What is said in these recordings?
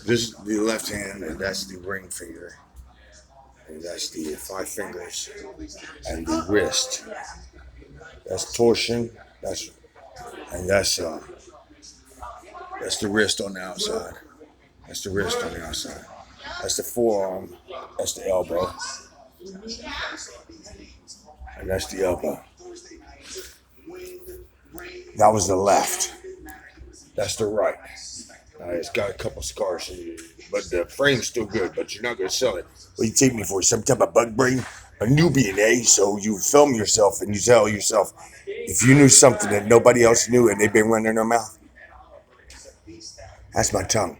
This is the left hand, and that's the ring finger, and that's the five fingers, and the wrist. That's torsion. That's the wrist on the outside. That's the wrist on the outside. That's the forearm. That's the elbow, and that's the elbow. That was the left. That's the right. It's got a couple scars, but the frame's still good. But you're not going to sell it. What you take me for? Some type of bug brain? A Nubian, eh? So you film yourself and you tell yourself, if you knew something that nobody else knew and they've been running their mouth, that's my tongue.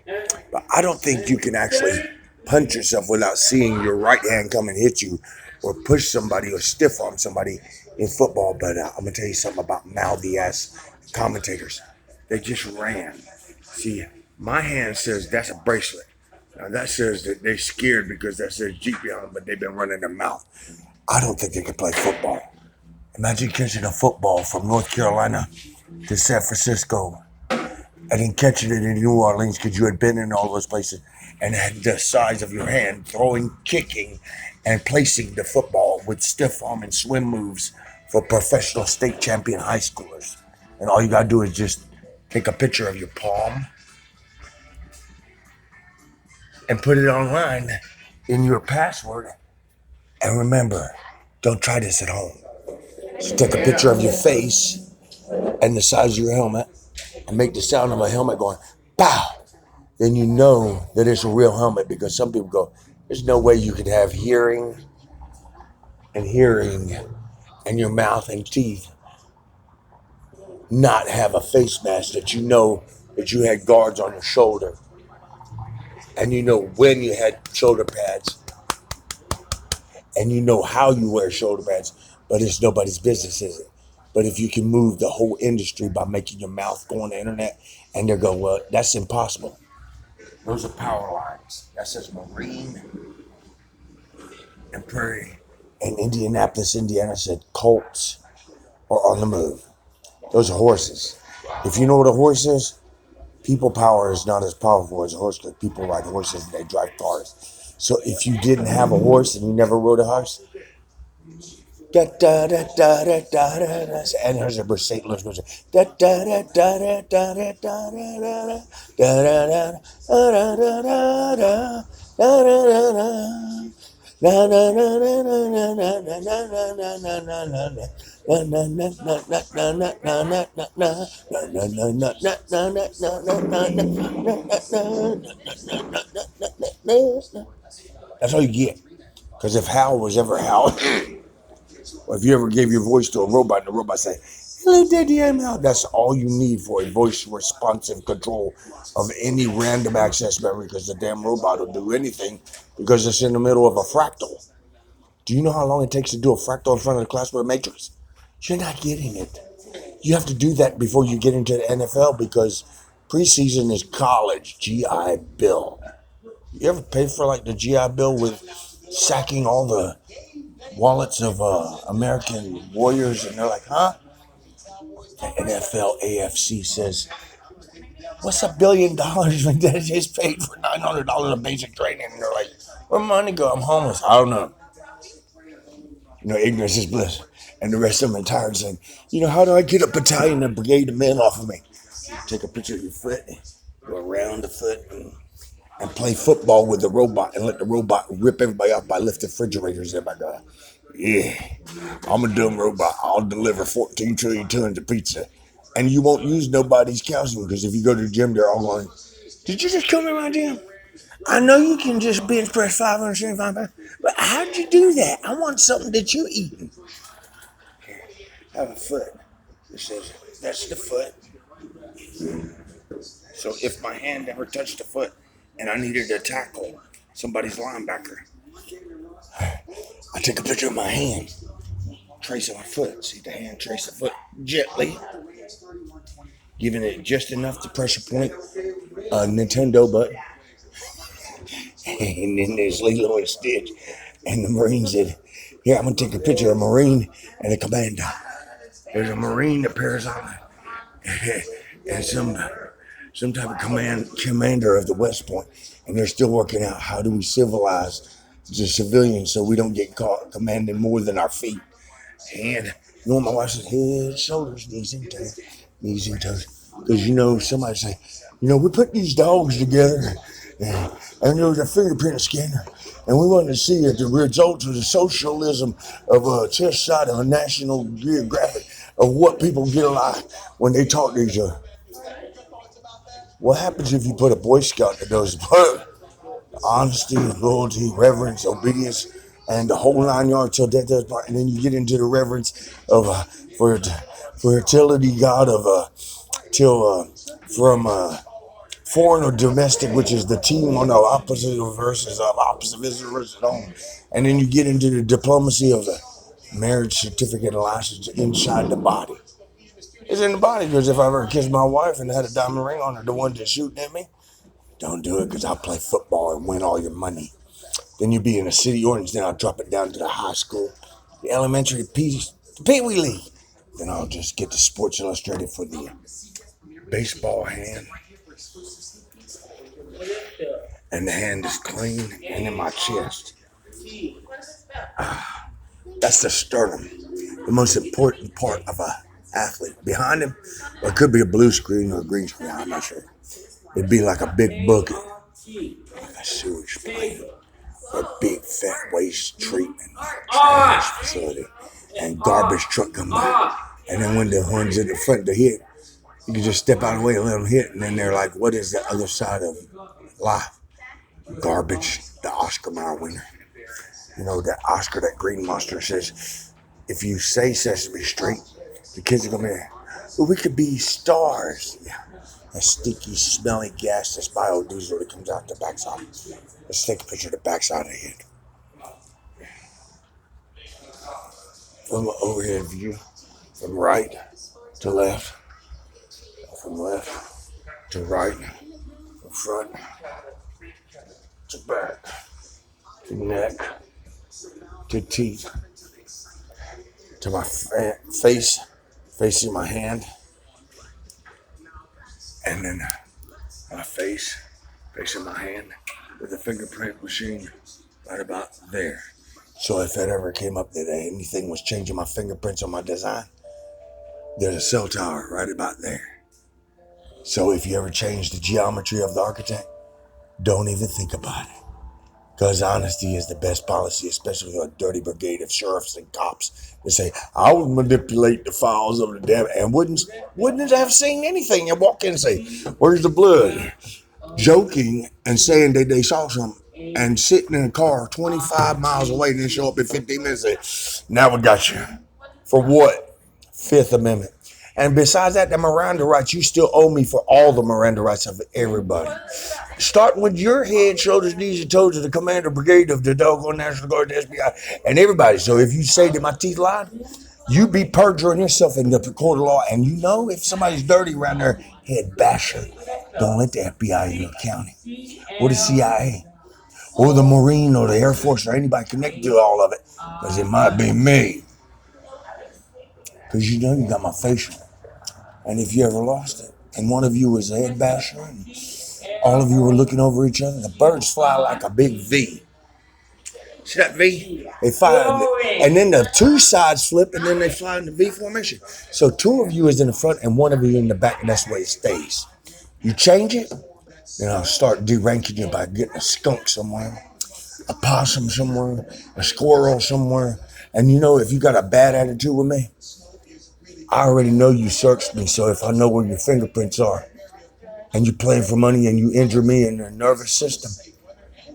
But I don't think you can actually punch yourself without seeing your right hand come and hit you, or push somebody or stiff arm somebody in football. But I'm going to tell you something about mouthy ass commentators. They just ran. See, my hand says that's a bracelet. Now that says that they're scared because that says Jeep on them, but they've been running their mouth. I don't think they can play football. Imagine catching a football from North Carolina to San Francisco and then catching it in New Orleans because you had been in all those places and had the size of your hand, throwing, kicking, and placing the football with stiff arm and swim moves for professional state champion high schoolers. And all you got to do is just take a picture of your palm and put it online in your password. And remember, don't try this at home. So take a picture of your face and the size of your helmet and make the sound of a helmet going, pow. Then you know that it's a real helmet, because some people go, there's no way you could have hearing and your mouth and teeth not have a face mask that you know that you had guards on your shoulder. And you know when you had shoulder pads, and you know how you wear shoulder pads, but it's nobody's business, is it? But if you can move the whole industry by making your mouth go on the internet, and they're going, well, that's impossible. Those are power lines. That says Marine and Prairie. And Indianapolis, Indiana said Colts are on the move. Those are horses. If you know what a horse is, people power is not as powerful as a horse, because people ride horses and they drive cars. So if you didn't have a horse and you never rode a horse, da da da da da da da da, and there's a St. Louis goes da da da da da da da da da da da da da da da da. Na na na na na na na na na na na na na. That's all you get. Because if Hal was ever Hal, or if you ever gave your voice to a robot and the robot said, hello, Daddy, I'm Hal, that's all you need for a voice responsive control of any random access memory, because the damn robot will do anything because it's in the middle of a fractal. Do you know how long it takes to do a fractal in front of the class with a matrix? You're not getting it. You have to do that before you get into the NFL, because preseason is college GI Bill. You ever pay for like the GI Bill with sacking all the wallets of American warriors, and they're like, huh? The NFL AFC says, what's $1 billion when that is paid for $900 of basic training? And they're like, where money go? I'm homeless. I don't know. You know, ignorance is bliss. And the rest of them are tired, saying, you know, how do I get a battalion and brigade of men off of me? Take a picture of your foot, go around the foot, and play football with the robot, and let the robot rip everybody off by lifting refrigerators. Everybody go, yeah, I'm a dumb robot. I'll deliver 14 trillion tons of pizza. And you won't use nobody's calcium, because if you go to the gym, they're all going, did you just come to my gym? I know you can just bench press 575 pounds, but how'd you do that? I want something that you're eating. Here, have a foot. It says, that's the foot. So if my hand ever touched the foot and I needed to tackle somebody's linebacker, I take a picture of my hand, trace my foot. See the hand, trace the foot gently, giving it just enough to pressure point a Nintendo button. And then there's Lilo and Stitch, and the Marine said, here, I'm going to take a picture of a Marine and a commander. There's a Marine that pairs on and some type of commander of the West Point, and they're still working out how do we civilize the civilians so we don't get caught commanding more than our feet. And you know what my wife says? Head, shoulders, knees and toes, knees and toes. Because somebody say, we put these dogs together, and there was a fingerprint scanner, and we wanted to see the results of the socialism of a chest shot of a National Geographic of what people get alive when they talk to each other. What happens if you put a Boy Scout that does honesty, loyalty, reverence, obedience, and the whole 9 yards till death does part, and then you get into the reverence of for fertility God of from foreign or domestic, which is the team on the opposite versus of opposite versus home, and then you get into the diplomacy of the marriage certificate and license inside the body. It's in the body, because if I ever kissed my wife and had a diamond ring on her, the one that's shooting at me, don't do it, because I'll play football and win all your money. Then you'll be in the city ordinance, then I'll drop it down to the high school, the elementary, the Pee Wee League. Then I'll just get the Sports Illustrated for the baseball hand. And the hand is clean and in my chest. That's the sternum, the most important part of an athlete. Behind him, well, it could be a blue screen or a green screen, I'm not sure. It'd be like a big bucket, like a sewage plant, a big fat waste treatment trash facility, and garbage truck come by. And then when the ones in the front to hit, you can just step out of the way and let them hit. And then they're like, what is the other side of life? Garbage, the Oscar Mayer winner. That Oscar, that green monster says, if you say Sesame Street, the kids are going to be, well, we could be stars. Yeah. That sticky, smelly gas, this biodiesel that comes out the backside. Let's take a picture of the backside of the head. From an overhead view, from right to left, from left to right, from front to back, to neck, to teeth, to my face, facing my hand, and then my face, facing my hand, with the fingerprint machine right about there. So if that ever came up that anything was changing my fingerprints on my design, there's a cell tower right about there. So if you ever change the geometry of the architect, don't even think about it. Because honesty is the best policy, especially with a dirty brigade of sheriffs and cops that say, I would manipulate the files of the damn, and wouldn't have seen anything and walk in and say, where's the blood? Joking and saying that they saw something and sitting in a car 25 miles away and then show up in 15 minutes and say, now we got you. For what? Fifth Amendment. And besides that, the Miranda rights, you still owe me for all the Miranda rights of everybody. Starting with your head, shoulders, knees, and toes of the commander brigade of the doggone National Guard, the FBI, and everybody. So if you say that my teeth lied, you be perjuring yourself in the court of law. And if somebody's dirty around their head basher, don't let the FBI in your county, or the CIA, or the Marine, or the Air Force, or anybody connected to all of it, because it might be me. Because you got my facial. And if you ever lost it, and one of you was a head basher, and all of you were looking over each other, the birds fly like a big V. See that V? They fly, and then the two sides flip, and then they fly in the V formation. So two of you is in the front, and one of you in the back, and that's the way it stays. You change it, then I'll start deranking you by getting a skunk somewhere, a possum somewhere, a squirrel somewhere. And if you got a bad attitude with me, I already know you searched me, so if I know where your fingerprints are, and you playing for money and you injure me in the nervous system,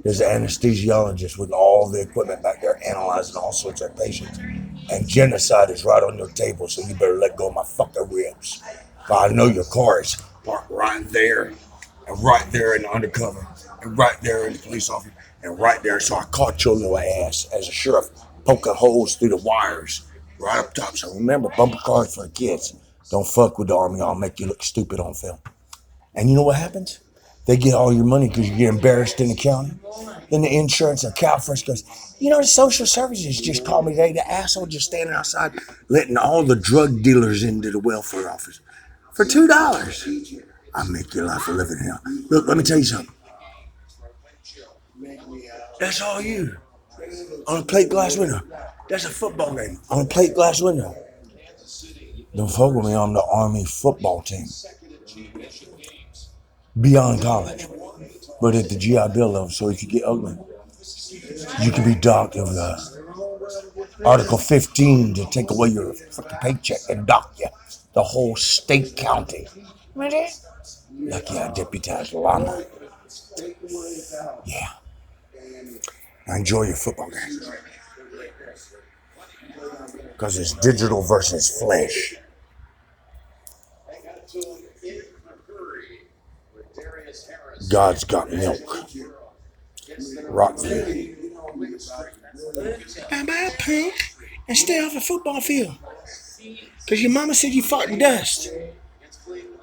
there's an anesthesiologist with all the equipment back there analyzing all sorts of patients. And genocide is right on your table, so you better let go of my fucking ribs. I know your car is parked right there, and right there in the undercover, and right there in the police office, and right there. So I caught your little ass as a sheriff, poking holes through the wires right up top. So remember, bumper cars for the kids. Don't fuck with the Army. I'll make you look stupid on film. And you know what happens? They get all your money because you get embarrassed in the county. Then the insurance or CalFresh goes, the social services just called me today. The asshole just standing outside letting all the drug dealers into the welfare office for $2. I make your life a living hell. Look, let me tell you something. That's all you. On a plate glass window. That's a football game. On a plate glass window. Don't fuck with me on the Army football team. Beyond college. But at the GI Bill level, so if you get ugly, you can be docked of Article 15 to take away your fucking paycheck and dock you. The whole state county. Really? Lucky I deputized llama. Yeah. I enjoy your football game. Because it's digital versus flesh. God's got milk. Rockville. Bye-bye, punk. And stay off the football field. Because your mama said you fart in dust.